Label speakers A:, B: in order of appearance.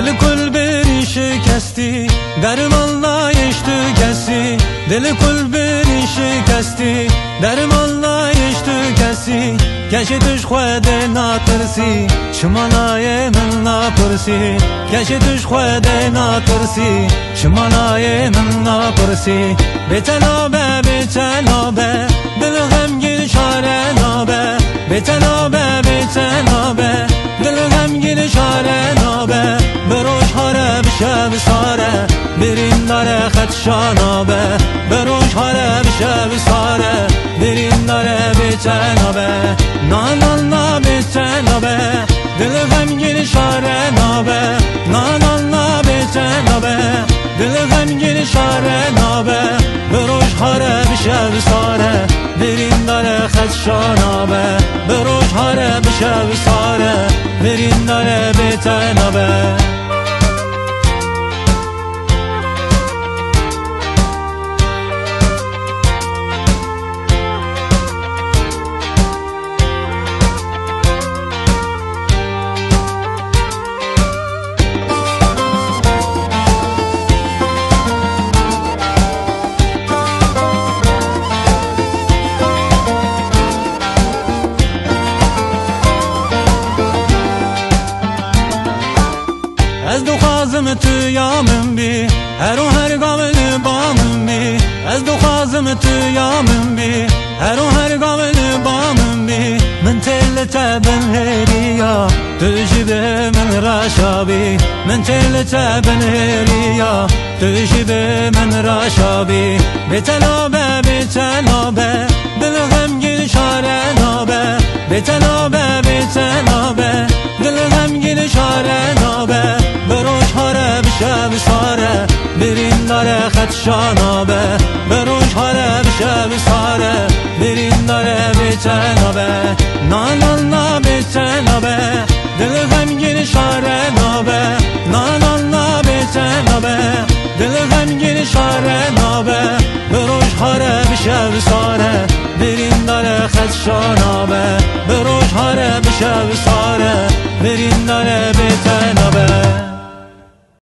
A: دل کل بری شکستی درمانلا یشتو کسی دل کل بری شکستی درمانلا یشتو کسی کشی توش خود ناترسی شمالای من نپرسی کشی توش خود ناترسی شمالای من نپرسی بتنابه بتنابه دل غمگین شاره نابه بتنابه بتنابه دل غمگین شاره نابه بروش هاره بشه بساره برین داره خدشانابه بروش هاره بشه بساره برین داره بتنابه نانانا بتنابه دل غمگین شاره نابه نانانا بتنابه دل غمگین شاره نابه بروش هاره بشه بساره برین داره خدشانابه بروش هاره بشه بساره برین داره بتنابه از دو خازم تو یامم بی هر و هر گامل بامم بی از دو خازم تو یامم بی هر و هر گامل بامم بی من تل تبن هریا تو جبه من راشابی من تل تبن هریا تو جبه من راشابی بتنابه بتنابه دل غمگین شاره نابه بتنابه بتنابه دل غمگین شاره نابه بروش هاره بشه بساره برین داره خدشانابه بروش هاره بشه بساره برین داره بتنابه نانانا بتنابه دل غمگین شاره نابه نانانا بتنابه دل غمگین شاره نابه بروش هاره بشه بساره برین داره خدشانابه بروش هاره بشه بساره برین داره